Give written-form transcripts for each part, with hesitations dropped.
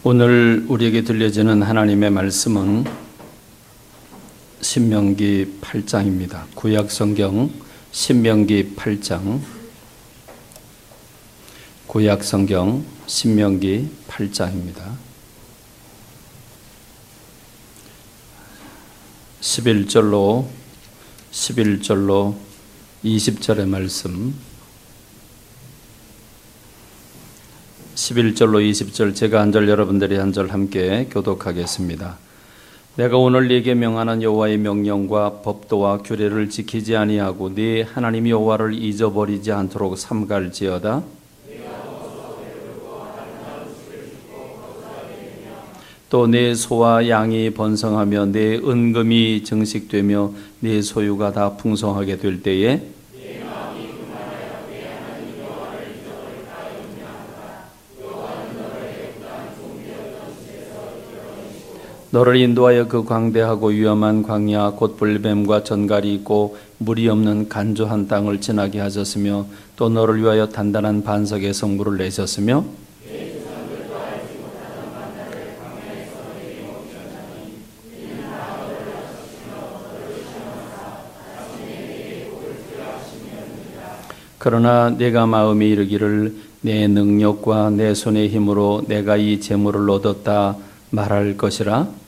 오늘 우리에게 들려지는 하나님의 말씀은 신명기 8장입니다. 구약성경 신명기 8장, 구약성경 신명기 8장입니다. 11절로 20절의 말씀, 11절로 20절 제가 한 절 여러분들이 한 절 함께 교독하겠습니다. 내가 오늘 네게 명하는 여호와의 명령과 법도와 규례를 지키지 아니하고 네 하나님 여호와를 잊어버리지 않도록 삼갈지어다. 또 네 소와 양이 번성하며 네 은금이 증식되며 네 소유가 다 풍성하게 될 때에 너를 인도하여 그 광대하고 위험한 광야 곧 불뱀과 전갈이 있고 물이 없는 간조한 땅을 지나게 하셨으며 또 너를 위하여 단단한 반석의 성물을 내셨으며 그러나 내가 마음에 이르기를 내 능력과 내 손의 힘으로 내가 이 재물을 얻었다 말할 것이라.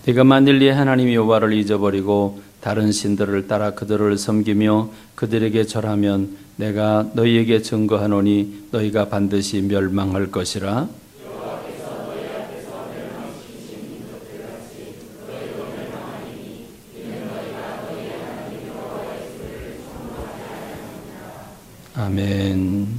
네가 만일 네 하나님 여호와를 잊어버리고 다른 신들을 따라 그들을 섬기며 그들에게 절하면 내가 너희에게 증거하노니 너희가 반드시 멸망할 것이라. 아멘.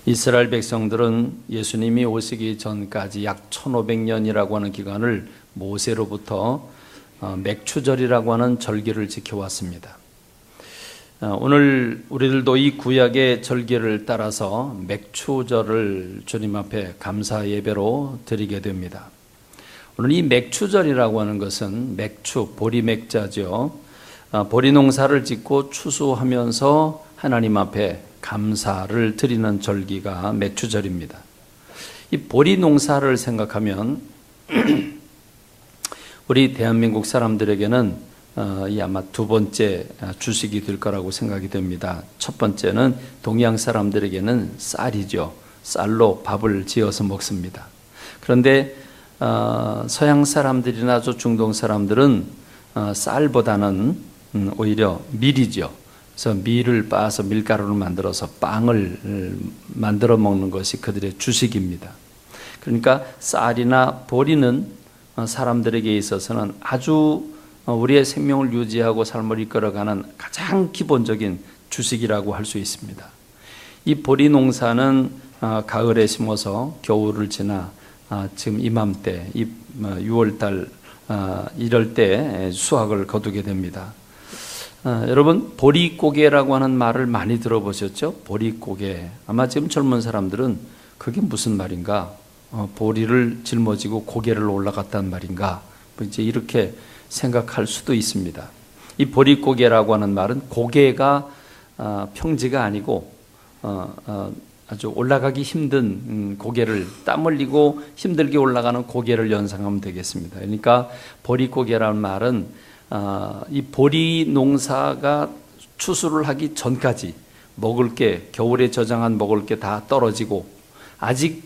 이스라엘 백성들은 예수님이 오시기 전까지 약 1500년이라고 하는 기간을 모세로부터 맥추절이라고 하는 절기를 지켜왔습니다. 오늘 우리들도 이 구약의 절기를 따라서 맥추절을 주님 앞에 감사 예배로 드리게 됩니다. 오늘 이 맥추절이라고 하는 것은 맥추, 보리맥자죠. 보리 농사를 짓고 추수하면서 하나님 앞에 감사를 드리는 절기가 맥추절입니다. 이 보리 농사를 생각하면 우리 대한민국 사람들에게는 이 아마 두 번째 주식이 될 거라고 생각이 됩니다. 첫 번째는 동양 사람들에게는 쌀이죠. 쌀로 밥을 지어서 먹습니다. 그런데 서양 사람들이나 중동 사람들은 쌀보다는 오히려 밀이죠. 그래서 밀을 빻아서 밀가루를 만들어서 빵을 만들어 먹는 것이 그들의 주식입니다. 그러니까 쌀이나 보리는 사람들에게 있어서는 아주 우리의 생명을 유지하고 삶을 이끌어가는 가장 기본적인 주식이라고 할 수 있습니다. 이 보리 농사는 가을에 심어서 겨울을 지나 지금 이맘때 6월달 이럴 때 수확을 거두게 됩니다. 여러분 보리고개라고 하는 말을 많이 들어보셨죠? 보리고개. 아마 지금 젊은 사람들은 그게 무슨 말인가? 보리를 짊어지고 고개를 올라갔단 말인가? 이제 이렇게 생각할 수도 있습니다. 이 보리고개라고 하는 말은 고개가 평지가 아니고 아주 올라가기 힘든 고개를 땀 흘리고 힘들게 올라가는 고개를 연상하면 되겠습니다. 그러니까 보리고개라는 말은 이 보리 농사가 추수를 하기 전까지 먹을 게 겨울에 저장한 먹을 게 다 떨어지고 아직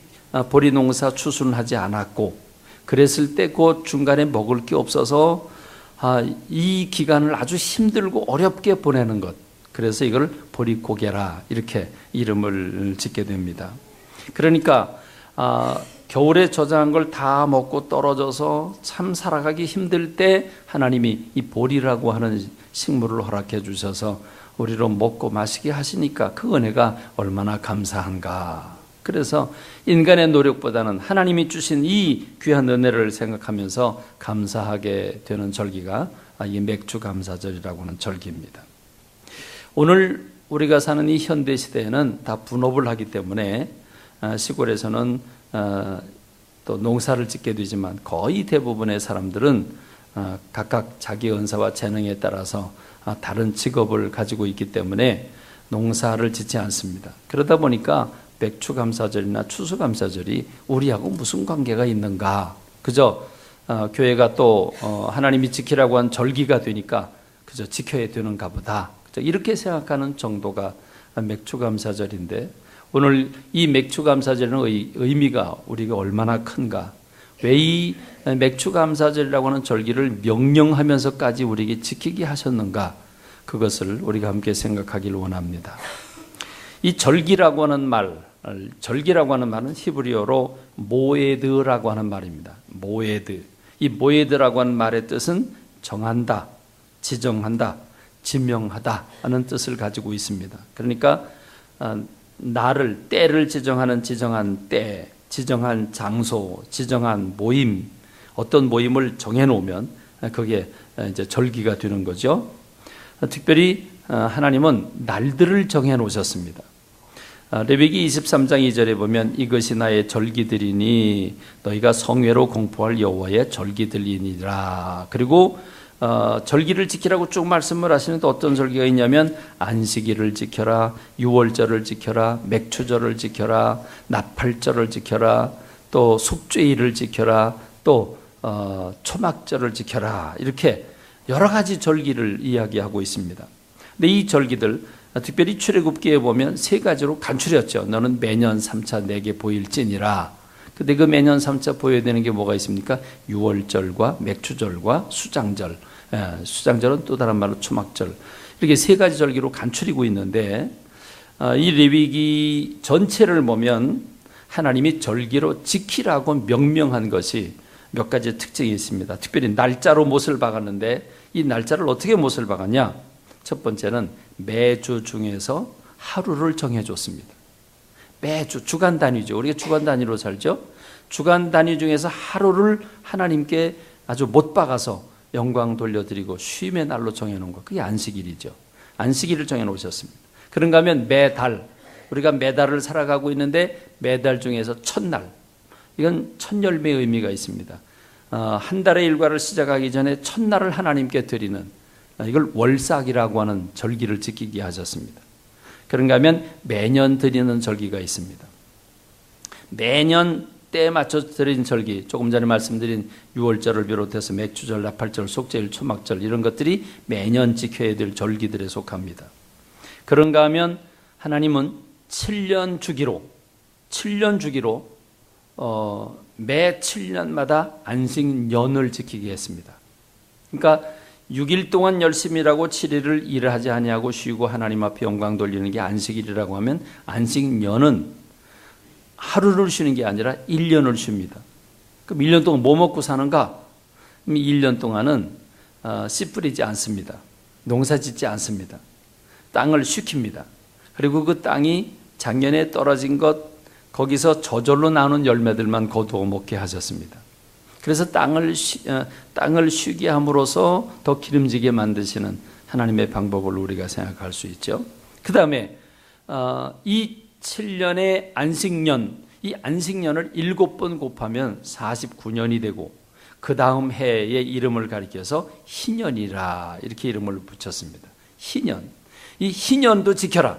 보리 농사 추수는 하지 않았고 그랬을 때 그 중간에 먹을 게 없어서 이 기간을 아주 힘들고 어렵게 보내는 것, 그래서 이걸 보리고개라 이렇게 이름을 짓게 됩니다. 그러니까 겨울에 저장한 걸 다 먹고 떨어져서 참 살아가기 힘들 때 하나님이 이 보리라고 하는 식물을 허락해 주셔서 우리로 먹고 마시게 하시니까 그 은혜가 얼마나 감사한가. 그래서 인간의 노력보다는 하나님이 주신 이 귀한 은혜를 생각하면서 감사하게 되는 절기가 이 맥추감사절이라고 하는 절기입니다. 오늘 우리가 사는 이 현대 시대에는 다 분업을 하기 때문에 시골에서는 또 농사를 짓게 되지만 거의 대부분의 사람들은 각각 자기 은사와 재능에 따라서 다른 직업을 가지고 있기 때문에 농사를 짓지 않습니다. 그러다 보니까 맥추감사절이나 추수감사절이 우리하고 무슨 관계가 있는가? 그저 교회가 또 하나님이 지키라고 한 절기가 되니까 그저 지켜야 되는가 보다. 이렇게 생각하는 정도가 맥추감사절인데, 오늘 이 맥추감사절의 의미가 우리가 얼마나 큰가? 왜 이 맥추감사절이라고 하는 절기를 명령하면서까지 우리에게 지키게 하셨는가? 그것을 우리가 함께 생각하기를 원합니다. 이 절기라고 하는 말은 히브리어로 모에드라고 하는 말입니다. 모에드. 이 모에드라고 하는 말의 뜻은 정한다, 지정한다, 지명하다 하는 뜻을 가지고 있습니다. 그러니까 때를 지정한 때, 지정한 장소, 지정한 모임, 어떤 모임을 정해놓으면 그게 이제 절기가 되는 거죠. 특별히 하나님은 날들을 정해놓으셨습니다. 레위기 23장 2절에 보면 이것이 나의 절기들이니 너희가 성회로 공포할 여호와의 절기들이니라. 그리고 절기를 지키라고 쭉 말씀을 하시는데 어떤 절기가 있냐면 안식일을 지켜라, 유월절을 지켜라, 맥추절을 지켜라, 나팔절을 지켜라, 또 숙죄일을 지켜라, 또 초막절을 지켜라. 이렇게 여러 가지 절기를 이야기하고 있습니다. 근데 이 절기들 특별히 출애굽기에 보면 세 가지로 간추렸죠. 너는 매년 3차 내게 보일지니라. 근데 그 매년 3차 보여야 되는 게 뭐가 있습니까? 유월절과 맥추절과 수장절. 수장절은 또 다른 말로 초막절. 이렇게 세 가지 절기로 간추리고 있는데, 이 레위기 전체를 보면 하나님이 절기로 지키라고 명명한 것이 몇 가지 특징이 있습니다. 특별히 날짜로 못을 박았는데 이 날짜를 어떻게 못을 박았냐? 첫 번째는 매주 중에서 하루를 정해줬습니다. 매주, 주간 단위죠. 우리가 주간 단위로 살죠. 주간 단위 중에서 하루를 하나님께 아주 못 박아서 영광 돌려드리고 쉼의 날로 정해놓은 것, 그게 안식일이죠. 안식일을 정해놓으셨습니다. 그런가 하면 매달, 우리가 매달을 살아가고 있는데 매달 중에서 첫날, 이건 첫 열매의 의미가 있습니다. 한 달의 일과를 시작하기 전에 첫날을 하나님께 드리는, 이걸 월삭이라고 하는 절기를 지키게 하셨습니다. 그런가 하면 매년 드리는 절기가 있습니다. 매년 때에 맞춰 드린 절기, 조금 전에 말씀드린 유월절을 비롯해서 맥추절, 나팔절, 속죄일, 초막절, 이런 것들이 매년 지켜야 될 절기들에 속합니다. 그런가 하면 하나님은 7년 주기로 매 7년마다 안식년을 지키게 했습니다. 그러니까 6일 동안 열심히 일하고 7일을 일하지 아니하고 쉬고 하나님 앞에 영광 돌리는 게 안식일이라고 하면, 안식년은 하루를 쉬는 게 아니라 1년을 쉽니다. 그럼 1년 동안 뭐 먹고 사는가? 1년 동안은 씨 뿌리지 않습니다. 농사 짓지 않습니다. 땅을 쉬킵니다. 그리고 그 땅이 작년에 떨어진 것, 거기서 저절로 나오는 열매들만 거두어 먹게 하셨습니다. 그래서 땅을 쉬게 함으로써 더 기름지게 만드시는 하나님의 방법을 우리가 생각할 수 있죠. 그 다음에 이 7년의 안식년, 이 안식년을 7번 곱하면 49년이 되고, 그 다음 해의 이름을 가리켜서 희년이라 이렇게 이름을 붙였습니다. 희년. 이 희년도 지켜라.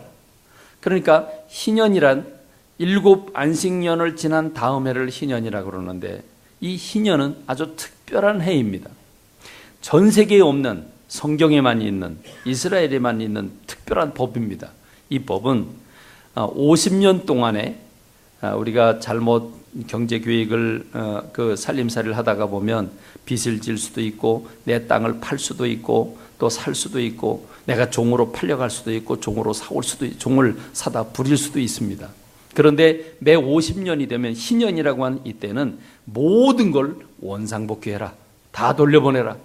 그러니까 희년이란 7 안식년을 지난 다음 해를 희년이라고 그러는데, 이 희년은 아주 특별한 해입니다. 전 세계에 없는, 성경에만 있는, 이스라엘에만 있는 특별한 법입니다. 이 법은 50년 동안에 우리가 잘못 경제 계획을 그 살림살이를 하다가 보면 빚을 질 수도 있고, 내 땅을 팔 수도 있고, 또 살 수도 있고, 내가 종으로 팔려갈 수도 있고, 종으로 사올 수도 있고, 종을 사다 부릴 수도 있습니다. 그런데 매 50년이 되면 희년이라고 하는 이때는 모든 걸 원상복귀해라. 다 돌려보내라.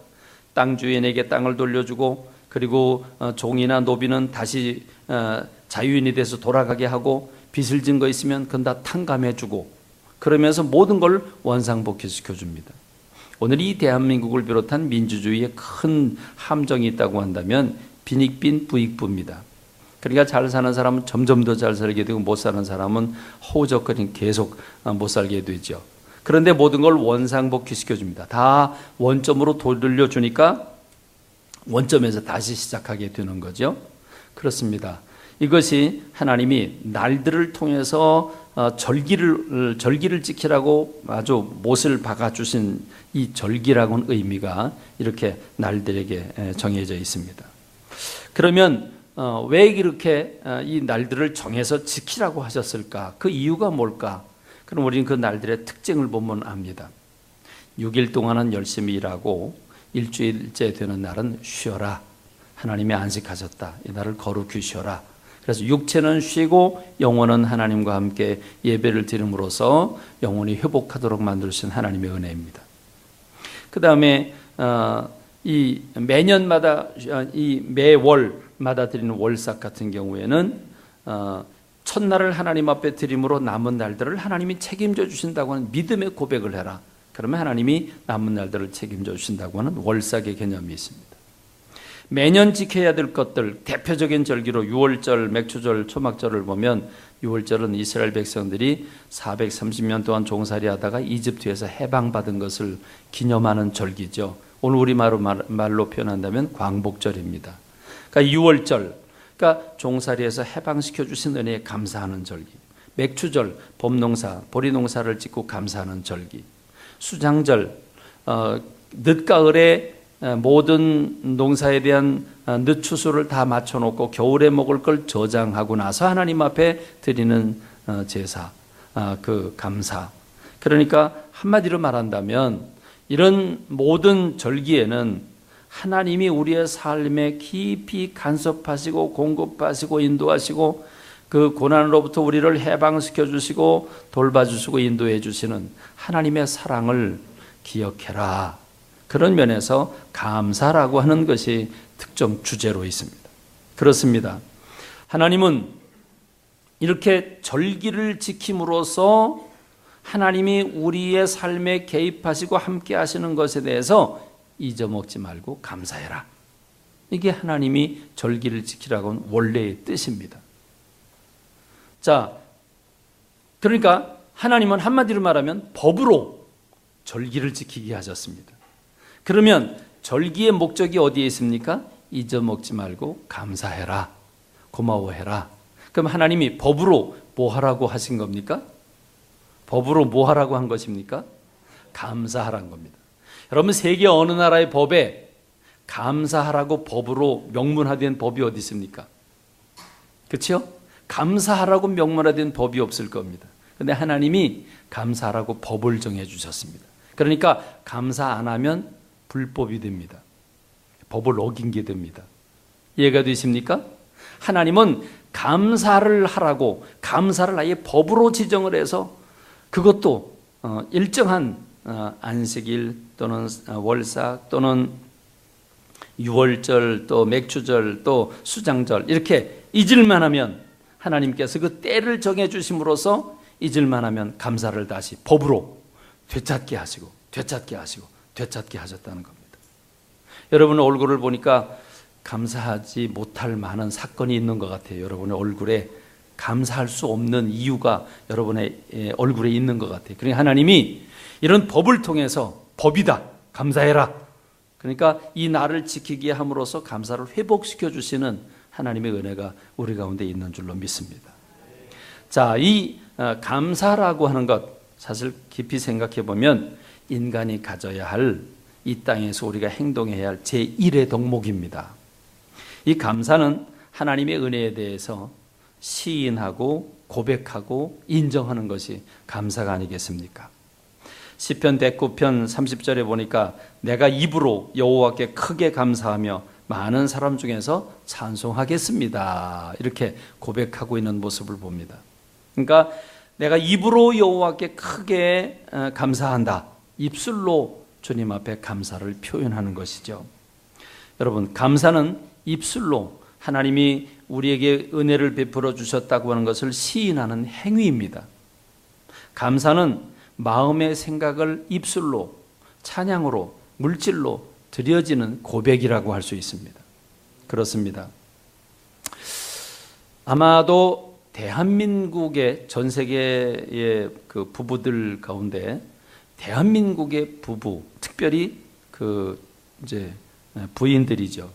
땅 주인에게 땅을 돌려주고, 그리고 종이나 노비는 다시 자유인이 돼서 돌아가게 하고, 빚을 진 거 있으면 그건 다 탕감해주고, 그러면서 모든 걸 원상복귀시켜줍니다. 오늘 이 대한민국을 비롯한 민주주의에 큰 함정이 있다고 한다면 빈익빈 부익부입니다. 그러니까 잘 사는 사람은 점점 더 잘 살게 되고, 못 사는 사람은 허우적거리는 계속 못 살게 되죠. 그런데 모든 걸 원상복귀 시켜줍니다. 다 원점으로 돌려주니까 원점에서 다시 시작하게 되는 거죠. 그렇습니다. 이것이 하나님이 날들을 통해서 절기를 지키라고 아주 못을 박아주신 이 절기라고는 의미가 이렇게 날들에게 정해져 있습니다. 그러면 왜 이렇게 이 날들을 정해서 지키라고 하셨을까? 그 이유가 뭘까? 그럼 우리는 그 날들의 특징을 보면 압니다. 6일 동안은 열심히 일하고 일주일째 되는 날은 쉬어라. 하나님이 안식하셨다. 이 날을 거룩히 쉬어라. 그래서 육체는 쉬고 영혼은 하나님과 함께 예배를 드림으로써 영혼이 회복하도록 만드신 하나님의 은혜입니다. 그 다음에 이 매년마다 이 매월마다 드리는 월삭 같은 경우에는 첫날을 하나님 앞에 드림으로 남은 날들을 하나님이 책임져 주신다고 하는 믿음의 고백을 해라. 그러면 하나님이 남은 날들을 책임져 주신다고 하는 월삭의 개념이 있습니다. 매년 지켜야 될 것들, 대표적인 절기로 유월절, 맥추절, 초막절을 보면 유월절은 이스라엘 백성들이 430년 동안 종살이 하다가 이집트에서 해방받은 것을 기념하는 절기죠. 오늘 우리말로 표현한다면 광복절입니다. 그러니까 유월절, 그러니까 종살이에서 해방시켜 주신 은혜에 감사하는 절기. 맥추절, 봄농사, 보리농사를 짓고 감사하는 절기. 수장절, 늦가을에 모든 농사에 대한 늦추수를 다 맞춰놓고 겨울에 먹을 걸 저장하고 나서 하나님 앞에 드리는 제사, 그 감사. 그러니까 한마디로 말한다면 이런 모든 절기에는 하나님이 우리의 삶에 깊이 간섭하시고 공급하시고 인도하시고 그 고난으로부터 우리를 해방시켜 주시고 돌봐주시고 인도해 주시는 하나님의 사랑을 기억해라. 그런 면에서 감사라고 하는 것이 특정 주제로 있습니다. 그렇습니다. 하나님은 이렇게 절기를 지킴으로써 하나님이 우리의 삶에 개입하시고 함께 하시는 것에 대해서 잊어먹지 말고 감사해라. 이게 하나님이 절기를 지키라고 하는 원래의 뜻입니다. 자, 그러니까 하나님은 한마디로 말하면 법으로 절기를 지키게 하셨습니다. 그러면 절기의 목적이 어디에 있습니까? 잊어먹지 말고 감사해라. 고마워해라. 그럼 하나님이 법으로 뭐 하라고 하신 겁니까? 법으로 뭐 하라고 한 것입니까? 감사하라는 겁니다. 여러분, 세계 어느 나라의 법에 감사하라고 법으로 명문화된 법이 어디 있습니까? 그렇죠? 감사하라고 명문화된 법이 없을 겁니다. 그런데 하나님이 감사하라고 법을 정해 주셨습니다. 그러니까 감사 안 하면 불법이 됩니다. 법을 어긴 게 됩니다. 이해가 되십니까? 하나님은 감사를 하라고, 감사를 아예 법으로 지정을 해서 그것도 일정한 안식일 또는 월삭 또는 유월절 또 맥추절 또 수장절 이렇게 잊을만 하면 하나님께서 그 때를 정해 주심으로써 잊을만 하면 감사를 다시 법으로 되찾게 하시고 되찾게 하시고 되찾게 하셨다는 겁니다. 여러분의 얼굴을 보니까 감사하지 못할 많은 사건이 있는 것 같아요. 여러분의 얼굴에 감사할 수 없는 이유가 여러분의 얼굴에 있는 것 같아요. 그러니까 하나님이 이런 법을 통해서 법이다, 감사해라. 그러니까 이 날을 지키게 함으로써 감사를 회복시켜 주시는 하나님의 은혜가 우리 가운데 있는 줄로 믿습니다. 자, 이 감사라고 하는 것 사실 깊이 생각해 보면 인간이 가져야 할 이 땅에서 우리가 행동해야 할 제1의 덕목입니다. 이 감사는 하나님의 은혜에 대해서 시인하고 고백하고 인정하는 것이 감사가 아니겠습니까? 시편 109편 30절에 보니까 내가 입으로 여호와께 크게 감사하며 많은 사람 중에서 찬송하겠습니다. 이렇게 고백하고 있는 모습을 봅니다. 그러니까 내가 입으로 여호와께 크게 감사한다. 입술로 주님 앞에 감사를 표현하는 것이죠. 여러분, 감사는 입술로 하나님이 우리에게 은혜를 베풀어 주셨다고 하는 것을 시인하는 행위입니다. 감사는 마음의 생각을 입술로, 찬양으로, 물질로 드려지는 고백이라고 할 수 있습니다. 그렇습니다. 아마도 대한민국의 전 세계의 그 부부들 가운데 대한민국의 부부, 특별히 그 이제 부인들이죠.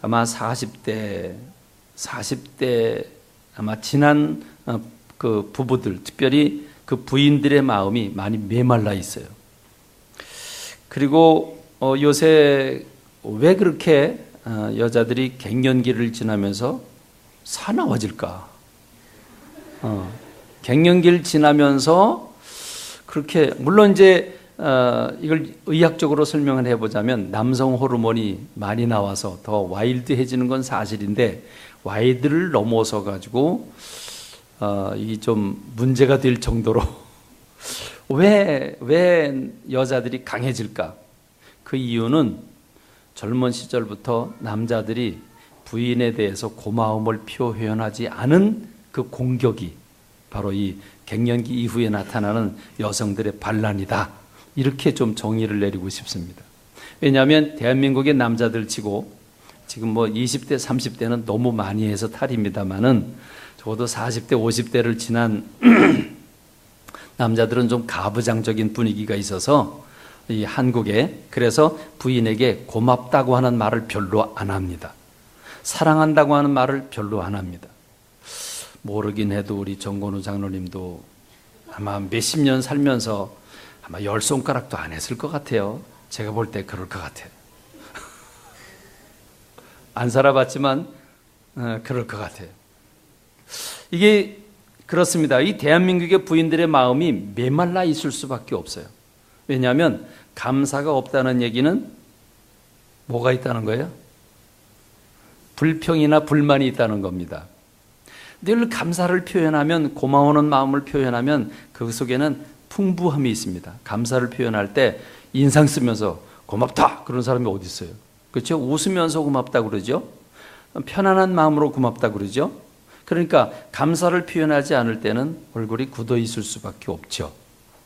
아마 40대 아마 지난 그 부부들, 특별히 그 부인들의 마음이 많이 메말라 있어요. 그리고 요새 왜 그렇게 여자들이 갱년기를 지나면서 사나워질까? 갱년기를 지나면서 그렇게, 물론 이제 이걸 의학적으로 설명을 해보자면 남성 호르몬이 많이 나와서 더 와일드해지는 건 사실인데, 와일드를 넘어서 가지고 이 좀 문제가 될 정도로 왜 여자들이 강해질까? 그 이유는 젊은 시절부터 남자들이 부인에 대해서 고마움을 표현하지 않은 그 공격이 바로 이 갱년기 이후에 나타나는 여성들의 반란이다. 이렇게 좀 정의를 내리고 싶습니다. 왜냐하면 대한민국의 남자들 치고 지금 뭐 20대, 30대는 너무 많이 해서 탈입니다만은 적어도 40대, 50대를 지난 남자들은 좀 가부장적인 분위기가 있어서 이 한국에, 그래서 부인에게 고맙다고 하는 말을 별로 안 합니다. 사랑한다고 하는 말을 별로 안 합니다. 모르긴 해도 우리 정건우 장로님도 아마 몇십 년 살면서 아마 10손가락도 안 했을 것 같아요. 제가 볼 때 그럴 것 같아요. 안 살아봤지만 그럴 것 같아요. 이게 그렇습니다. 이 대한민국의 부인들의 마음이 메말라 있을 수밖에 없어요. 왜냐하면 감사가 없다는 얘기는 뭐가 있다는 거예요? 불평이나 불만이 있다는 겁니다. 늘 감사를 표현하면, 고마워하는 마음을 표현하면 그 속에는 풍부함이 있습니다. 감사를 표현할 때 인상 쓰면서 고맙다 그런 사람이 어디 있어요? 그렇죠? 웃으면서 고맙다 그러죠. 편안한 마음으로 고맙다 그러죠. 그러니까 감사를 표현하지 않을 때는 얼굴이 굳어 있을 수밖에 없죠.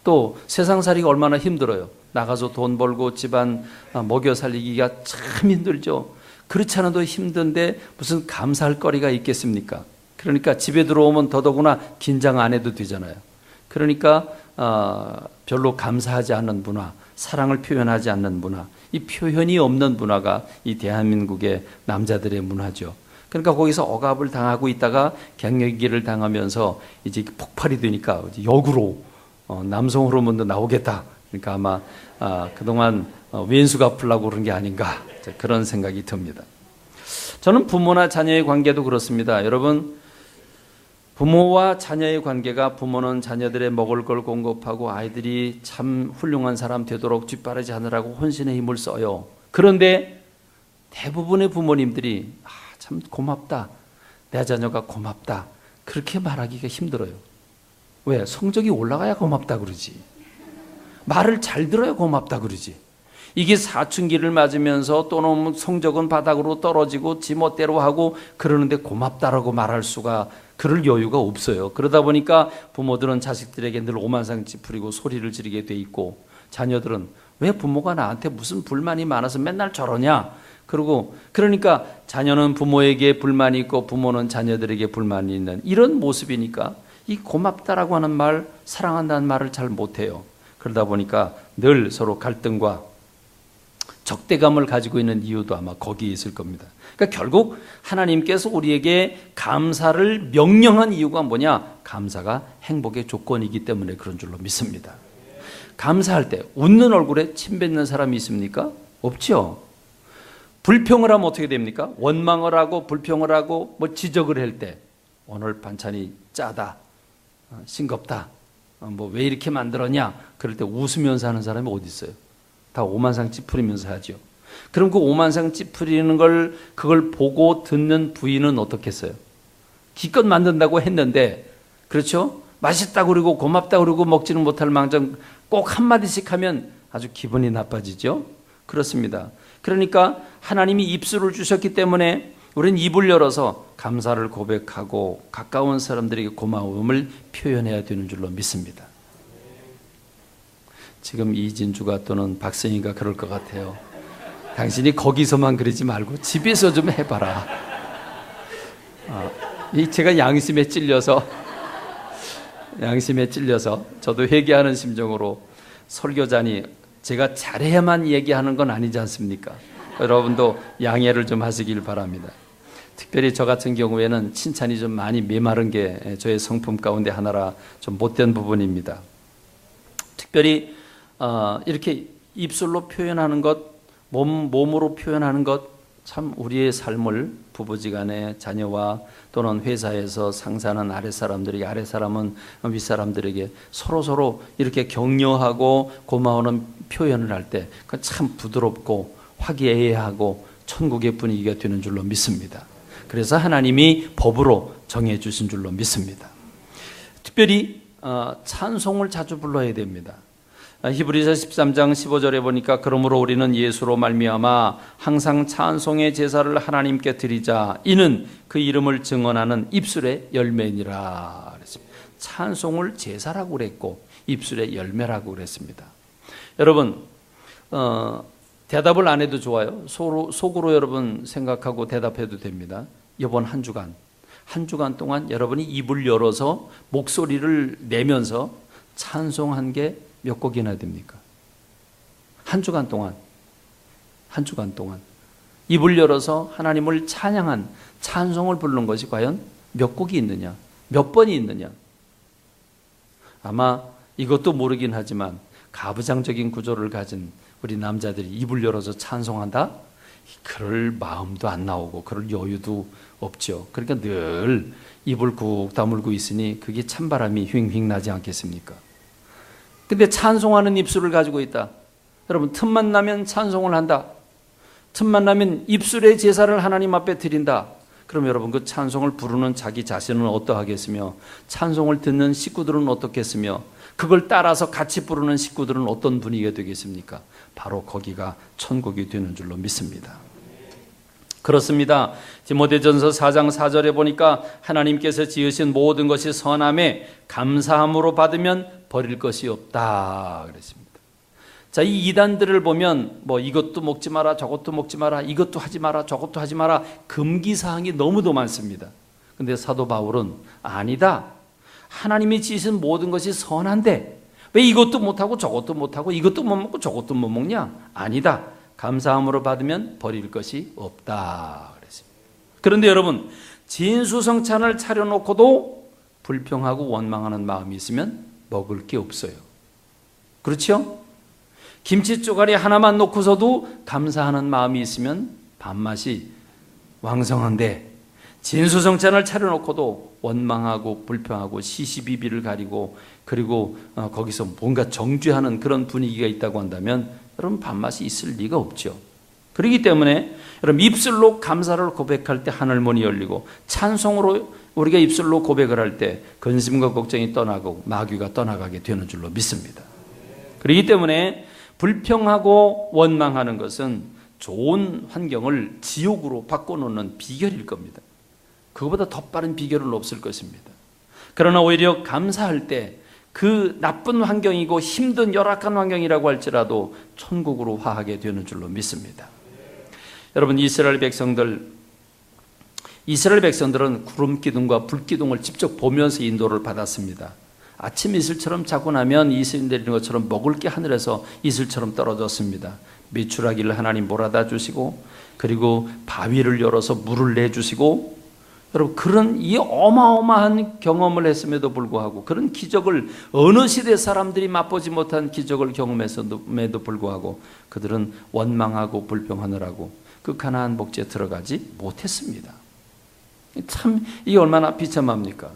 또 세상살이가 얼마나 힘들어요. 나가서 돈 벌고 집안 먹여 살리기가 참 힘들죠. 그렇지 않아도 힘든데 무슨 감사할 거리가 있겠습니까? 그러니까 집에 들어오면 더더구나 긴장 안 해도 되잖아요. 그러니까 별로 감사하지 않는 문화, 사랑을 표현하지 않는 문화, 이 표현이 없는 문화가 이 대한민국의 남자들의 문화죠. 그러니까 거기서 억압을 당하고 있다가 갱년기를 당하면서 이제 폭발이 되니까 역으로 남성 호르몬도 나오겠다. 그러니까 아마 그동안 왼수 갚으려고 그런 게 아닌가, 그런 생각이 듭니다. 저는 부모나 자녀의 관계도 그렇습니다. 여러분, 부모와 자녀의 관계가, 부모는 자녀들의 먹을 걸 공급하고 아이들이 참 훌륭한 사람 되도록 뒷바라지 하느라고 혼신의 힘을 써요. 그런데 대부분의 부모님들이 참 고맙다, 내 자녀가 고맙다, 그렇게 말하기가 힘들어요. 왜? 성적이 올라가야 고맙다 그러지. 말을 잘 들어야 고맙다 그러지. 이게 사춘기를 맞으면서 또는 성적은 바닥으로 떨어지고 지멋대로 하고 그러는데 고맙다라고 말할 수가, 그럴 여유가 없어요. 그러다 보니까 부모들은 자식들에게 늘 오만상 찌푸리고 소리를 지르게 돼 있고, 자녀들은 왜 부모가 나한테 무슨 불만이 많아서 맨날 저러냐, 그러니까 자녀는 부모에게 불만이 있고 부모는 자녀들에게 불만이 있는 이런 모습이니까 이 고맙다라고 하는 말, 사랑한다는 말을 잘 못해요. 그러다 보니까 늘 서로 갈등과 적대감을 가지고 있는 이유도 아마 거기에 있을 겁니다. 그러니까 결국 하나님께서 우리에게 감사를 명령한 이유가 뭐냐? 감사가 행복의 조건이기 때문에 그런 줄로 믿습니다. 감사할 때 웃는 얼굴에 침 뱉는 사람이 있습니까? 없죠. 불평을 하면 어떻게 됩니까? 원망을 하고 불평을 하고 뭐 지적을 할 때 오늘 반찬이 짜다, 싱겁다, 뭐 왜 이렇게 만들었냐, 그럴 때 웃으면서 하는 사람이 어디 있어요? 다 오만상 찌푸리면서 하죠. 그럼 그 오만상 찌푸리는 걸, 그걸 보고 듣는 부인은 어떻겠어요? 기껏 만든다고 했는데, 그렇죠? 맛있다고 그러고 고맙다고 그러고 먹지는 못할 망정 꼭 한마디씩 하면 아주 기분이 나빠지죠. 그렇습니다. 그러니까 하나님이 입술을 주셨기 때문에 우리는 입을 열어서 감사를 고백하고 가까운 사람들에게 고마움을 표현해야 되는 줄로 믿습니다. 지금 이진주가 또는 박성희가 그럴 것 같아요. 당신이 거기서만 그러지 말고 집에서 좀 해봐라. 제가 양심에 찔려서 저도 회개하는 심정으로 설교자니 제가 잘해야만 얘기하는 건 아니지 않습니까? 여러분도 양해를 좀 하시길 바랍니다. 특별히 저 같은 경우에는 칭찬이 좀 많이 메마른 게 저의 성품 가운데 하나라 좀 못된 부분입니다. 특별히 이렇게 입술로 표현하는 것, 몸으로 표현하는 것, 참 우리의 삶을 부부지간에 자녀와 또는 회사에서 상사는 아랫사람들에게, 아랫사람은 윗사람들에게 서로 이렇게 격려하고 고마워하는 표현을 할 때 그건 참 부드럽고 화기애애하고 천국의 분위기가 되는 줄로 믿습니다. 그래서 하나님이 법으로 정해 주신 줄로 믿습니다. 특별히 찬송을 자주 불러야 됩니다. 히브리서 13장 15절에 보니까 그러므로 우리는 예수로 말미암아 항상 찬송의 제사를 하나님께 드리자. 이는 그 이름을 증언하는 입술의 열매니라 그랬습니다. 찬송을 제사라고 그랬고 입술의 열매라고 그랬습니다. 여러분 대답을 안 해도 좋아요. 속으로 여러분 생각하고 대답해도 됩니다. 이번 한 주간 동안 여러분이 입을 열어서 목소리를 내면서 찬송한 게 몇 곡이나 됩니까? 한 주간 동안 입을 열어서 하나님을 찬양한 찬송을 부르는 것이 과연 몇 곡이 있느냐, 몇 번이 있느냐. 아마 이것도 모르긴 하지만 가부장적인 구조를 가진 우리 남자들이 입을 열어서 찬송한다? 그럴 마음도 안 나오고 그럴 여유도 없죠. 그러니까 늘 입을 꾹 다물고 있으니 그게 찬바람이 휑휑 나지 않겠습니까? 근데 찬송하는 입술을 가지고 있다. 여러분 틈만 나면 찬송을 한다. 틈만 나면 입술의 제사를 하나님 앞에 드린다. 그럼 여러분 그 찬송을 부르는 자기 자신은 어떠하겠으며 찬송을 듣는 식구들은 어떻겠으며 그걸 따라서 같이 부르는 식구들은 어떤 분위기가 되겠습니까? 바로 거기가 천국이 되는 줄로 믿습니다. 그렇습니다. 디모데전서 4장 4절에 보니까 하나님께서 지으신 모든 것이 선함에 감사함으로 받으면 버릴 것이 없다 그랬습니다. 자, 이 이단들을 보면 뭐 이것도 먹지 마라, 저것도 먹지 마라, 이것도 하지 마라, 저것도 하지 마라, 금기 사항이 너무도 많습니다. 근데 사도 바울은 아니다. 하나님이 지으신 모든 것이 선한데 왜 이것도 못하고 저것도 못하고 이것도 못 먹고 저것도 못 먹냐? 아니다. 감사함으로 받으면 버릴 것이 없다 그랬습니다. 그런데 여러분 진수성찬을 차려놓고도 불평하고 원망하는 마음이 있으면 먹을 게 없어요. 그렇죠? 김치 쪼가리 하나만 놓고서도 감사하는 마음이 있으면 밥맛이 왕성한데 진수성찬을 차려놓고도 원망하고 불평하고 시시비비를 가리고 그리고 거기서 뭔가 정죄하는 그런 분위기가 있다고 한다면 여러분 밥맛이 있을 리가 없죠. 그렇기 때문에 여러분 입술로 감사를 고백할 때 하늘문이 열리고 찬송으로 우리가 입술로 고백을 할 때 근심과 걱정이 떠나고 마귀가 떠나가게 되는 줄로 믿습니다. 그렇기 때문에 불평하고 원망하는 것은 좋은 환경을 지옥으로 바꿔놓는 비결일 겁니다. 그거보다 더 빠른 비결은 없을 것입니다. 그러나 오히려 감사할 때 그 나쁜 환경이고 힘든 열악한 환경이라고 할지라도 천국으로 화하게 되는 줄로 믿습니다. 여러분 이스라엘 백성들은 구름 기둥과 불 기둥을 직접 보면서 인도를 받았습니다. 아침 이슬처럼 자고 나면 이슬이 내리는 것처럼 먹을 게 하늘에서 이슬처럼 떨어졌습니다. 메추라기를 하나님 몰아다 주시고 그리고 바위를 열어서 물을 내주시고 여러분 그런 이 어마어마한 경험을 했음에도 불구하고 그런 기적을 어느 시대 사람들이 맛보지 못한 기적을 경험했음에도 불구하고 그들은 원망하고 불평하느라고 그 가나안 복지에 들어가지 못했습니다. 참 이게 얼마나 비참합니까?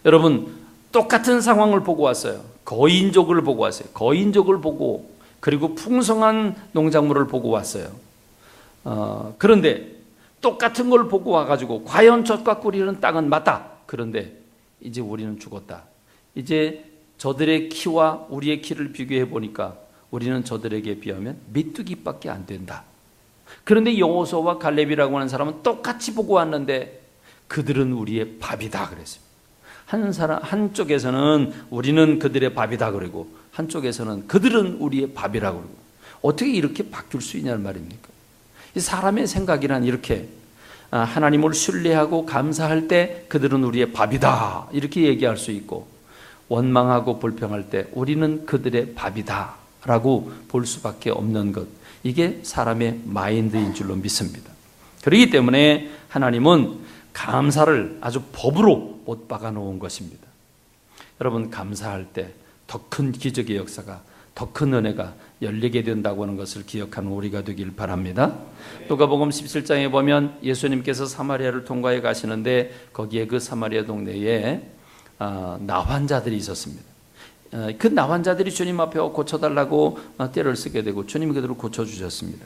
여러분 똑같은 상황을 보고 왔어요. 거인족을 보고 왔어요. 거인족을 보고 그리고 풍성한 농작물을 보고 왔어요. 그런데 똑같은 걸 보고 와가지고 과연 젖과 꿀이 흐르는 땅은 맞다. 그런데 이제 우리는 죽었다. 이제 저들의 키와 우리의 키를 비교해 보니까 우리는 저들에게 비하면 메뚜기밖에 안 된다. 그런데 여호수아와 갈렙이라고 하는 사람은 똑같이 보고 왔는데 그들은 우리의 밥이다 그랬습니다. 한쪽에서는 우리는 그들의 밥이다 그러고 한쪽에서는 그들은 우리의 밥이라고 그러고 어떻게 이렇게 바뀔 수 있냐는 말입니까? 이 사람의 생각이란 이렇게 하나님을 신뢰하고 감사할 때 그들은 우리의 밥이다 이렇게 얘기할 수 있고 원망하고 불평할 때 우리는 그들의 밥이다 라고 볼 수밖에 없는 것, 이게 사람의 마인드인 줄로 믿습니다. 그렇기 때문에 하나님은 감사를 아주 법으로 못 박아 놓은 것입니다. 여러분, 감사할 때 더 큰 기적의 역사가, 더 큰 은혜가 열리게 된다고 하는 것을 기억하는 우리가 되길 바랍니다. 누가복음 17장에 보면 예수님께서 사마리아를 통과해 가시는데 거기에 그 사마리아 동네에 나환자들이 있었습니다. 그 나환자들이 주님 앞에 고쳐달라고 떼를 쓰게 되고 주님이 그들을 고쳐주셨습니다.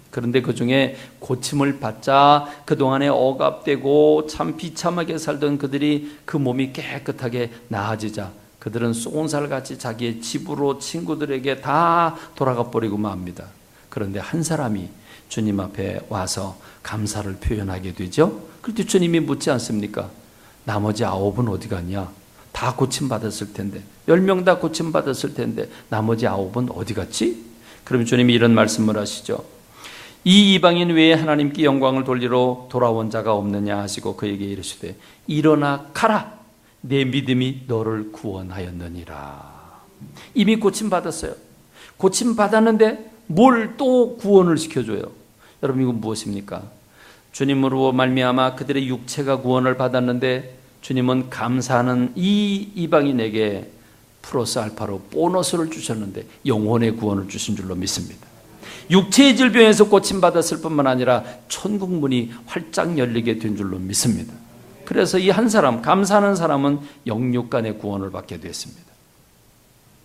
그런데 그 중에 고침을 받자 그동안에 억압되고 참 비참하게 살던 그들이 그 몸이 깨끗하게 나아지자 그들은 쏜살같이 자기의 집으로 친구들에게 다 돌아가 버리고 맙니다. 그런데 한 사람이 주님 앞에 와서 감사를 표현하게 되죠. 그때 주님이 묻지 않습니까? 나머지 9은 어디 갔냐? 다 고침받았을 텐데, 10명 다 고침받았을 텐데 나머지 9은 어디 갔지? 그러면 주님이 이런 말씀을 하시죠. 이 이방인 외에 하나님께 영광을 돌리러 돌아온 자가 없느냐 하시고 그에게 이르시되 일어나 가라, 내 믿음이 너를 구원하였느니라. 이미 고침받았어요. 고침받았는데 뭘 또 구원을 시켜줘요? 여러분, 이건 무엇입니까? 주님으로 말미암아 그들의 육체가 구원을 받았는데 주님은 감사하는 이 이방인에게 플러스 알파로 보너스를 주셨는데 영혼의 구원을 주신 줄로 믿습니다. 육체의 질병에서 고침받았을 뿐만 아니라 천국 문이 활짝 열리게 된 줄로 믿습니다. 그래서 이 한 사람, 감사하는 사람은 영육간의 구원을 받게 됐습니다.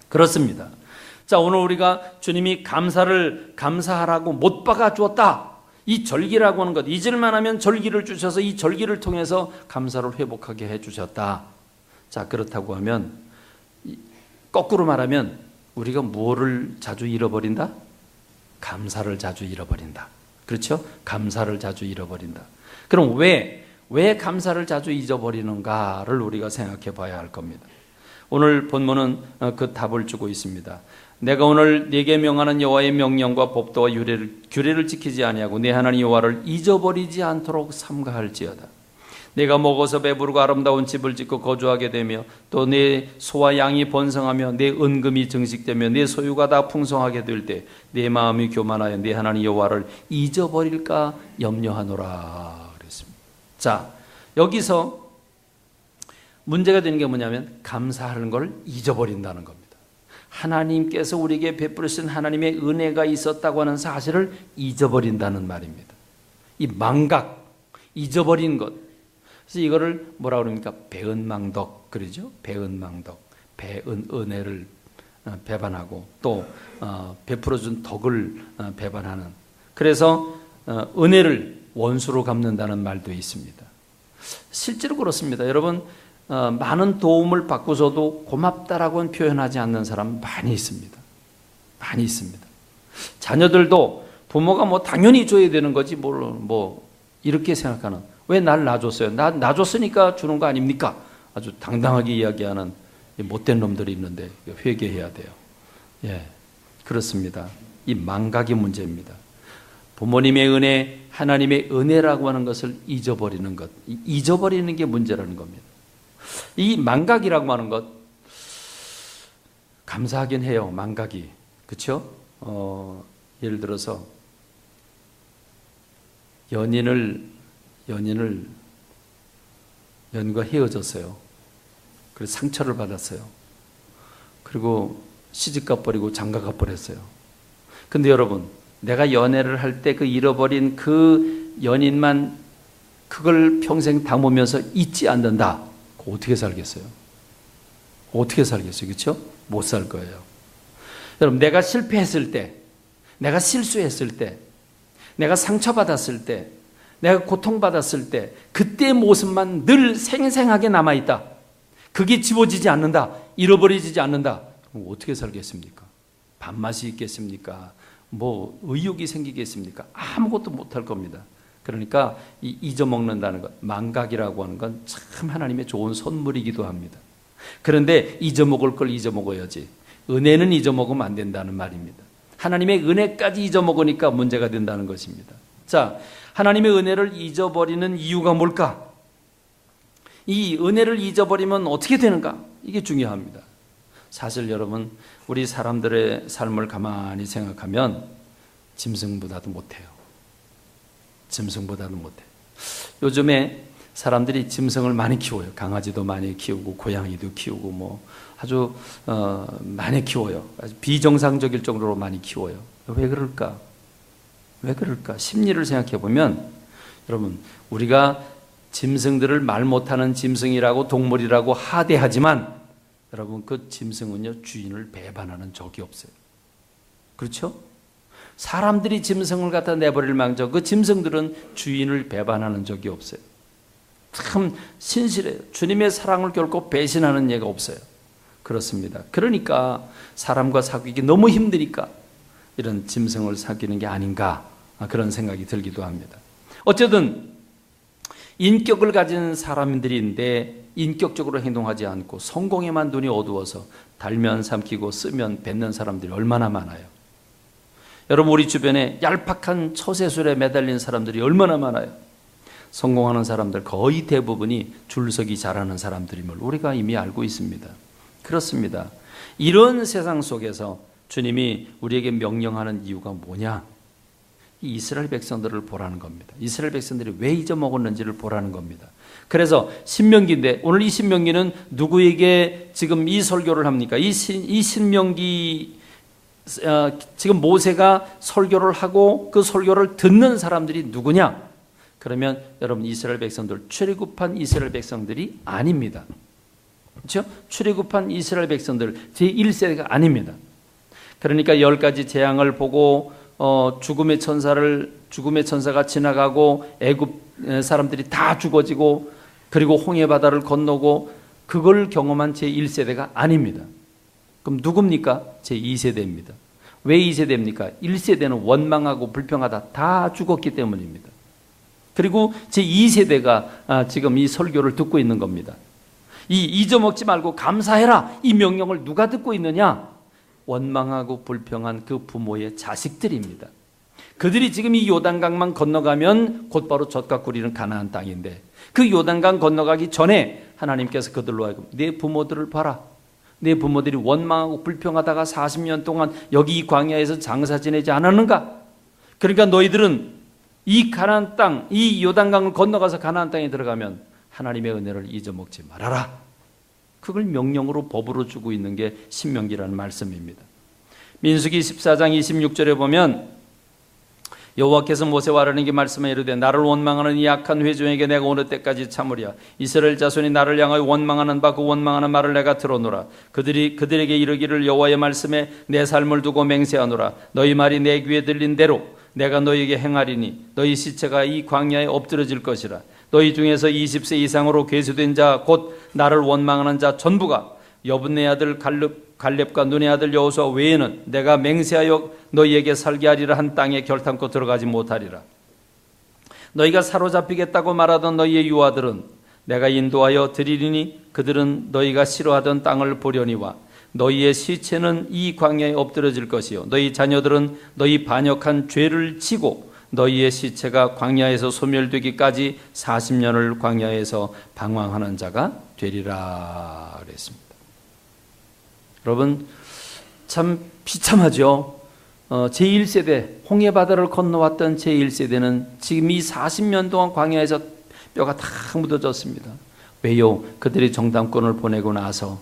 그렇습니다. 자, 오늘 우리가 주님이 감사하라고 못 박아 주었다. 이 절기라고 하는 것, 잊을만 하면 절기를 주셔서 이 절기를 통해서 감사를 회복하게 해주셨다. 자, 그렇다고 하면 거꾸로 말하면 우리가 무엇을 자주 잃어버린다? 감사를 자주 잃어버린다. 그렇죠? 감사를 자주 잃어버린다. 그럼 왜 감사를 자주 잊어버리는가를 우리가 생각해 봐야 할 겁니다. 오늘 본문은 그 답을 주고 있습니다. 내가 오늘 네게 명하는 여호와의 명령과 법도와 규례를 지키지 아니하고 네 하나님 여호와를 잊어버리지 않도록 삼가할지어다. 내가 먹어서 배부르고 아름다운 집을 짓고 거주하게 되며 또 내 소와 양이 번성하며 내 은금이 증식되며 내 소유가 다 풍성하게 될 때 내 마음이 교만하여 네 하나님 여호와를 잊어버릴까 염려하노라 그랬습니다. 자, 여기서 문제가 되는 게 뭐냐면 감사하는 걸 잊어버린다는 겁니다. 하나님께서 우리에게 베푸신 하나님의 은혜가 있었다고 하는 사실을 잊어버린다는 말입니다. 이 망각, 잊어버린 것. 그래서 이거를 뭐라 그럽니까? 배은망덕 그러죠? 배은망덕. 은혜를 배반하고 또 베풀어준 덕을 배반하는. 그래서 은혜를 원수로 갚는다는 말도 있습니다. 실제로 그렇습니다. 여러분, 많은 도움을 받고서도 고맙다라고는 표현하지 않는 사람 많이 있습니다. 많이 있습니다. 자녀들도 부모가 뭐 당연히 줘야 되는 거지 뭐 이렇게 생각하는, 왜 날 놔줬어요? 놔줬으니까 주는 거 아닙니까? 아주 당당하게 이야기하는 못된 놈들이 있는데 회개해야 돼요. 예, 그렇습니다. 이 망각이 문제입니다. 부모님의 은혜, 하나님의 은혜라고 하는 것을 잊어버리는 것, 잊어버리는 게 문제라는 겁니다. 이 망각이라고 하는 것, 감사하긴 해요. 망각이, 그렇죠? 예를 들어서 연인과 헤어졌어요. 그래서 상처를 받았어요. 그리고 시집가 버리고 장가가 버렸어요. 근데 여러분, 내가 연애를 할 때 그 잃어버린 그 연인만 그걸 평생 담으면서 잊지 않는다. 어떻게 살겠어요? 어떻게 살겠어요? 그렇죠? 못 살 거예요. 여러분, 내가 실패했을 때, 내가 실수했을 때, 내가 상처받았을 때, 내가 고통받았을 때 그때의 모습만 늘 생생하게 남아있다. 그게 지워지지 않는다. 잃어버리지 않는다. 그럼 어떻게 살겠습니까? 밥맛이 있겠습니까? 뭐 의욕이 생기겠습니까? 아무것도 못할 겁니다. 그러니까 이 잊어먹는다는 것, 망각이라고 하는 건 참 하나님의 좋은 선물이기도 합니다. 그런데 잊어먹을 걸 잊어먹어야지 은혜는 잊어먹으면 안 된다는 말입니다. 하나님의 은혜까지 잊어먹으니까 문제가 된다는 것입니다. 자, 하나님의 은혜를 잊어버리는 이유가 뭘까? 이 은혜를 잊어버리면 어떻게 되는가? 이게 중요합니다. 사실 여러분, 우리 사람들의 삶을 가만히 생각하면 짐승보다도 못해요. 짐승보다도 못해요. 요즘에 사람들이 짐승을 많이 키워요. 강아지도 많이 키우고 고양이도 키우고 뭐 아주 많이 키워요. 아주 비정상적일 정도로 많이 키워요. 왜 그럴까? 왜 그럴까? 심리를 생각해 보면 여러분, 우리가 짐승들을 말 못하는 짐승이라고 동물이라고 하대하지만 여러분, 그 짐승은요 주인을 배반하는 적이 없어요. 그렇죠? 사람들이 짐승을 갖다 내버릴 망정 그 짐승들은 주인을 배반하는 적이 없어요. 참 신실해요. 주님의 사랑을 결코 배신하는 예가 없어요. 그렇습니다. 그러니까 사람과 사귀기 너무 힘드니까 이런 짐승을 사귀는 게 아닌가, 그런 생각이 들기도 합니다. 어쨌든 인격을 가진 사람들인데 인격적으로 행동하지 않고 성공에만 눈이 어두워서 달면 삼키고 쓰면 뱉는 사람들이 얼마나 많아요. 여러분, 우리 주변에 얄팍한 처세술에 매달린 사람들이 얼마나 많아요. 성공하는 사람들 거의 대부분이 줄서기 잘하는 사람들임을 우리가 이미 알고 있습니다. 그렇습니다. 이런 세상 속에서 주님이 우리에게 명령하는 이유가 뭐냐? 이 이스라엘 백성들을 보라는 겁니다. 이스라엘 백성들이 왜 잊어먹었는지를 보라는 겁니다. 그래서 신명기인데, 오늘 이 신명기는 누구에게 지금 이 설교를 합니까? 이 신명기, 지금 모세가 설교를 하고 그 설교를 듣는 사람들이 누구냐? 그러면 여러분, 이스라엘 백성들, 출애굽한 이스라엘 백성들이 아닙니다. 그렇죠? 출애굽한 이스라엘 백성들, 제1세대가 아닙니다. 그러니까 10가지 재앙을 보고 죽음의 천사가 지나가고 애굽 사람들이 다 죽어지고 그리고 홍해 바다를 건너고 그걸 경험한 제1세대가 아닙니다. 그럼 누굽니까? 제2세대입니다. 왜 2세대입니까? 1세대는 원망하고 불평하다 다 죽었기 때문입니다. 그리고 제2세대가 지금 이 설교를 듣고 있는 겁니다. 이 잊어먹지 말고 감사해라, 이 명령을 누가 듣고 있느냐? 원망하고 불평한 그 부모의 자식들입니다. 그들이 지금 이 요단강만 건너가면 곧바로 젖과 꿀이는 가나안 땅인데, 그 요단강 건너가기 전에 하나님께서 그들로 하여금 내 부모들을 봐라, 내 부모들이 원망하고 불평하다가 40년 동안 여기 이 광야에서 장사 지내지 않았는가? 그러니까 너희들은 이 가나안 땅, 이 요단강을 건너가서 가나안 땅에 들어가면 하나님의 은혜를 잊어먹지 말아라. 그걸 명령으로 법으로 주고 있는 게 신명기라는 말씀입니다. 민수기 14장 26절에 보면 여호와께서 모세와 아론에게 말씀하여 이르되 나를 원망하는 이 악한 회중에게 내가 어느 때까지 참으랴. 이스라엘 자손이 나를 향하여 원망하는 바 그 원망하는 말을 내가 들어노라. 그들에게 이르기를 여호와의 말씀에 내 삶을 두고 맹세하노라. 너희 말이 내 귀에 들린 대로 내가 너희에게 행하리니 너희 시체가 이 광야에 엎드러질 것이라. 너희 중에서 20세 이상으로 계수된 자 곧 나를 원망하는 자 전부가 여분네 아들 갈렙과 눈의 아들 여호수아 외에는 내가 맹세하여 너희에게 살게 하리라 한 땅에 결탄코 들어가지 못하리라. 너희가 사로잡히겠다고 말하던 너희의 유아들은 내가 인도하여 드리리니 그들은 너희가 싫어하던 땅을 보려니와 너희의 시체는 이 광야에 엎드러질 것이요 너희 자녀들은 너희 반역한 죄를 지고 너희의 시체가 광야에서 소멸되기까지 40년을 광야에서 방황하는 자가 되리라 그랬습니다. 여러분, 참 비참하죠. 제1세대, 홍해바다를 건너왔던 제1세대는 지금 이 40년 동안 광야에서 뼈가 다 묻어졌습니다. 왜요? 그들이 정탐꾼을 보내고 나서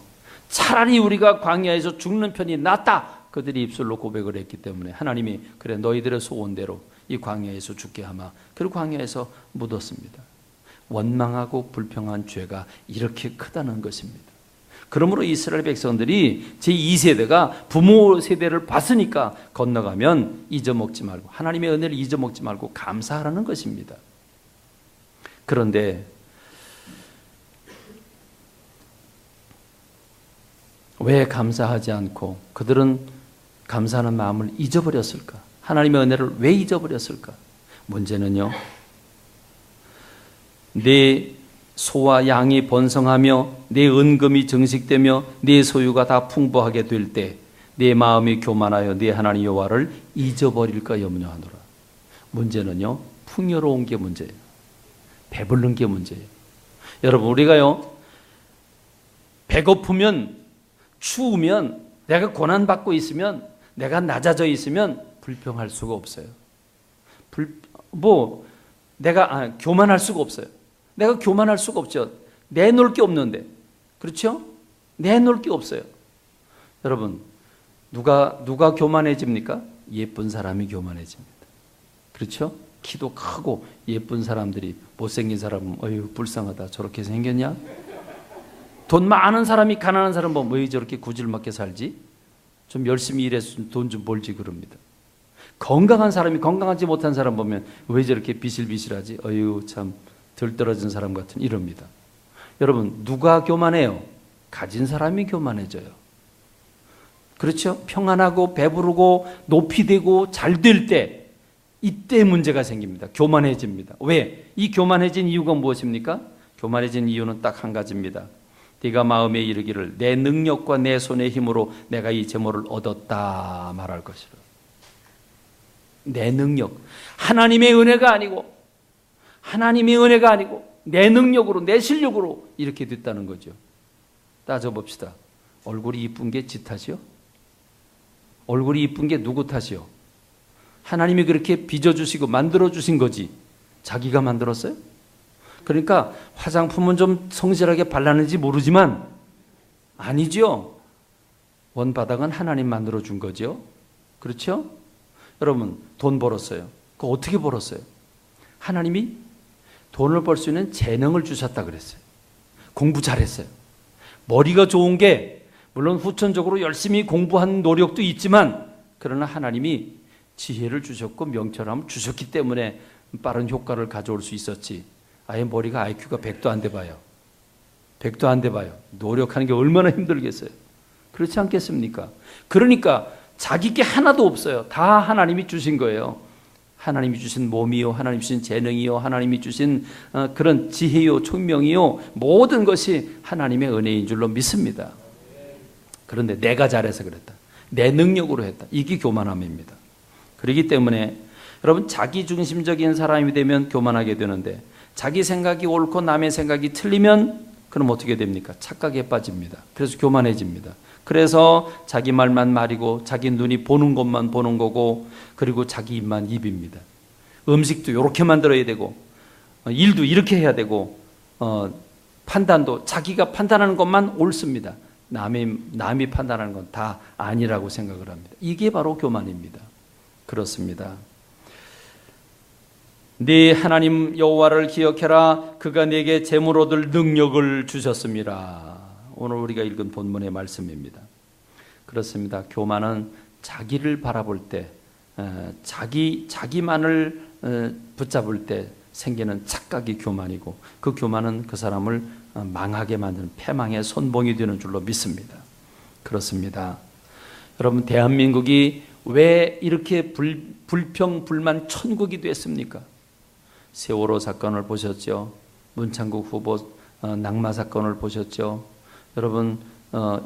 차라리 우리가 광야에서 죽는 편이 낫다, 그들이 입술로 고백을 했기 때문에 하나님이 그래 너희들의 소원대로 이 광야에서 죽게 하마. 그리고 광야에서 묻었습니다. 원망하고 불평한 죄가 이렇게 크다는 것입니다. 그러므로 이스라엘 백성들이 제2세대가 부모 세대를 봤으니까 건너가면 잊어먹지 말고 하나님의 은혜를 잊어먹지 말고 감사하라는 것입니다. 그런데 왜 감사하지 않고 그들은 감사하는 마음을 잊어버렸을까? 하나님의 은혜를 왜 잊어버렸을까? 문제는요, 내 소와 양이 번성하며 내 은금이 증식되며 내 소유가 다 풍부하게 될 때 내 마음이 교만하여 내 하나님 여호와를 잊어버릴까 염려하노라. 문제는요, 풍요로운 게 문제예요. 배부른 게 문제예요. 여러분, 우리가요, 배고프면 추우면, 내가 고난받고 있으면, 내가 낮아져 있으면 불평할 수가 없어요. 교만할 수가 없어요. 내가 교만할 수가 없죠. 내놓을 게 없는데. 그렇죠? 내놓을 게 없어요. 여러분, 누가 교만해집니까? 예쁜 사람이 교만해집니다. 그렇죠? 키도 크고 예쁜 사람들이, 못생긴 사람은 어휴 불쌍하다 저렇게 생겼냐? 돈 많은 사람이 가난한 사람 보면 왜 저렇게 구질맞게 살지? 좀 열심히 일해서 돈 좀 벌지 그럽니다. 건강한 사람이 건강하지 못한 사람 보면 왜 저렇게 비실비실하지? 어휴 참 덜 떨어진 사람 같은 이럽니다. 여러분, 누가 교만해요? 가진 사람이 교만해져요. 그렇죠? 평안하고 배부르고 높이 되고 잘 될 때, 이때 문제가 생깁니다. 교만해집니다. 왜? 이 교만해진 이유가 무엇입니까? 교만해진 이유는 딱 한 가지입니다. 네가 마음에 이르기를 내 능력과 내 손의 힘으로 내가 이 재물을 얻었다 말할 것이라. 내 능력, 하나님의 은혜가 아니고 내 능력으로, 내 실력으로 이렇게 됐다는 거죠. 따져봅시다. 얼굴이 이쁜 게 지 탓이요? 얼굴이 이쁜 게 누구 탓이요? 하나님이 그렇게 빚어주시고 만들어주신 거지 자기가 만들었어요? 그러니까 화장품은 좀 성실하게 발랐는지 모르지만 아니죠. 원바닥은 하나님 만들어준 거죠. 그렇죠? 여러분, 돈 벌었어요. 그거 어떻게 벌었어요? 하나님이 돈을 벌 수 있는 재능을 주셨다 그랬어요. 공부 잘했어요. 머리가 좋은 게 물론 후천적으로 열심히 공부한 노력도 있지만, 그러나 하나님이 지혜를 주셨고 명철함을 주셨기 때문에 빠른 효과를 가져올 수 있었지. 아예 머리가 IQ가 100도 안 돼 봐요. 100도 안 돼 봐요. 노력하는 게 얼마나 힘들겠어요. 그렇지 않겠습니까? 그러니까 자기 게 하나도 없어요. 다 하나님이 주신 거예요. 하나님이 주신 몸이요, 하나님이 주신 재능이요, 하나님이 주신 그런 지혜요, 총명이요, 모든 것이 하나님의 은혜인 줄로 믿습니다. 그런데 내가 잘해서 그랬다, 내 능력으로 했다, 이게 교만함입니다. 그렇기 때문에 여러분, 자기중심적인 사람이 되면 교만하게 되는데, 자기 생각이 옳고 남의 생각이 틀리면 그럼 어떻게 됩니까? 착각에 빠집니다. 그래서 교만해집니다. 그래서 자기 말만 말이고 자기 눈이 보는 것만 보는 거고, 그리고 자기 입만 입입니다. 음식도 이렇게 만들어야 되고 일도 이렇게 해야 되고 판단도 자기가 판단하는 것만 옳습니다. 남이 판단하는 건 다 아니라고 생각을 합니다. 이게 바로 교만입니다. 그렇습니다. 네 하나님 여호와를 기억해라. 그가 네게 재물 얻을 능력을 주셨습니다. 오늘 우리가 읽은 본문의 말씀입니다. 그렇습니다. 교만은 자기를 바라볼 때, 자기만을 붙잡을 때 생기는 착각이 교만이고, 그 교만은 그 사람을 망하게 만드는 패망의 선봉이 되는 줄로 믿습니다. 그렇습니다. 여러분, 대한민국이 왜 이렇게 불평, 불만 천국이 됐습니까? 세월호 사건을 보셨죠? 문창국 후보 낙마 사건을 보셨죠? 여러분,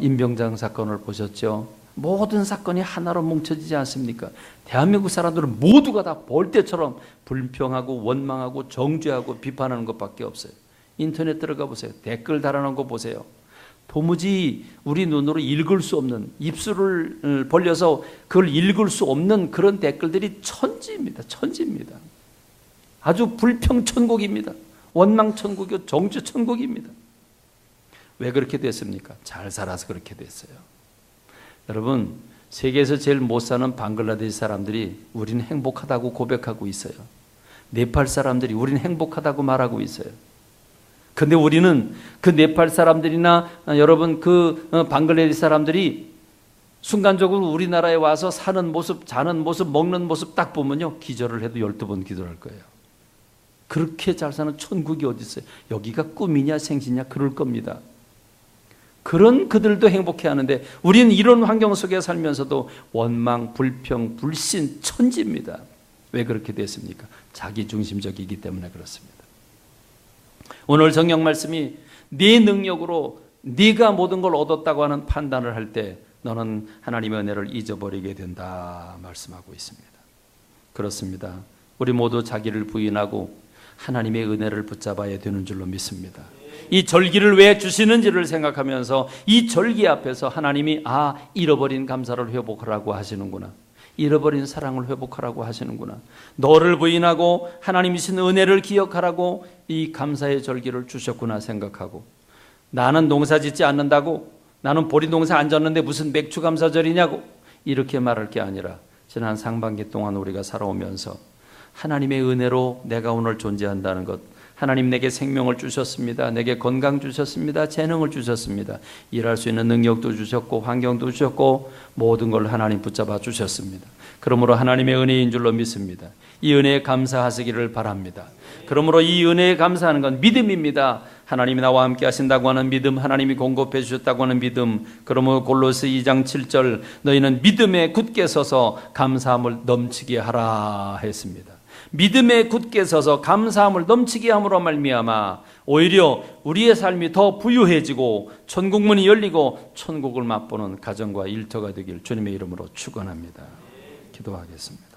임병장 사건을 보셨죠? 모든 사건이 하나로 뭉쳐지지 않습니까? 대한민국 사람들은 모두가 다 볼 때처럼 불평하고 원망하고 정죄하고 비판하는 것밖에 없어요. 인터넷 들어가 보세요. 댓글 달아놓은 거 보세요. 도무지 우리 눈으로 읽을 수 없는, 입술을 벌려서 그걸 읽을 수 없는 그런 댓글들이 천지입니다. 천지입니다. 아주 불평천국입니다. 원망천국이고 정죄천국입니다. 왜 그렇게 됐습니까? 잘 살아서 그렇게 됐어요. 여러분, 세계에서 제일 못 사는 방글라데시 사람들이 우리는 행복하다고 고백하고 있어요. 네팔 사람들이 우리는 행복하다고 말하고 있어요. 근데 우리는 그 네팔 사람들이나 여러분 그 방글라데시 사람들이 순간적으로 우리나라에 와서 사는 모습, 자는 모습, 먹는 모습 딱 보면요, 기절을 해도 12번 기도할 거예요. 그렇게 잘 사는 천국이 어디 있어요? 여기가 꿈이냐 생시냐 그럴 겁니다. 그런 그들도 행복해하는데 우리는 이런 환경 속에 살면서도 원망, 불평, 불신, 천지입니다. 왜 그렇게 됐습니까? 자기중심적이기 때문에 그렇습니다. 오늘 성경 말씀이 네 능력으로 네가 모든 걸 얻었다고 하는 판단을 할 때 너는 하나님의 은혜를 잊어버리게 된다 말씀하고 있습니다. 그렇습니다. 우리 모두 자기를 부인하고 하나님의 은혜를 붙잡아야 되는 줄로 믿습니다. 이 절기를 왜 주시는지를 생각하면서 이 절기 앞에서 하나님이 잃어버린 감사를 회복하라고 하시는구나. 잃어버린 사랑을 회복하라고 하시는구나. 너를 부인하고 하나님이신 은혜를 기억하라고 이 감사의 절기를 주셨구나 생각하고, 나는 농사 짓지 않는다고, 나는 보리 농사 안 졌는데 무슨 맥주 감사절이냐고 이렇게 말할 게 아니라, 지난 상반기 동안 우리가 살아오면서 하나님의 은혜로 내가 오늘 존재한다는 것, 하나님 내게 생명을 주셨습니다. 내게 건강 주셨습니다. 재능을 주셨습니다. 일할 수 있는 능력도 주셨고 환경도 주셨고 모든 걸 하나님 붙잡아 주셨습니다. 그러므로 하나님의 은혜인 줄로 믿습니다. 이 은혜에 감사하시기를 바랍니다. 그러므로 이 은혜에 감사하는 건 믿음입니다. 하나님이 나와 함께 하신다고 하는 믿음, 하나님이 공급해 주셨다고 하는 믿음. 그러므로 골로새 2장 7절 너희는 믿음에 굳게 서서 감사함을 넘치게 하라 했습니다. 믿음에 굳게 서서 감사함을 넘치게 함으로 말미암아 오히려 우리의 삶이 더 부유해지고 천국문이 열리고 천국을 맛보는 가정과 일터가 되길 주님의 이름으로 축원합니다. 기도하겠습니다.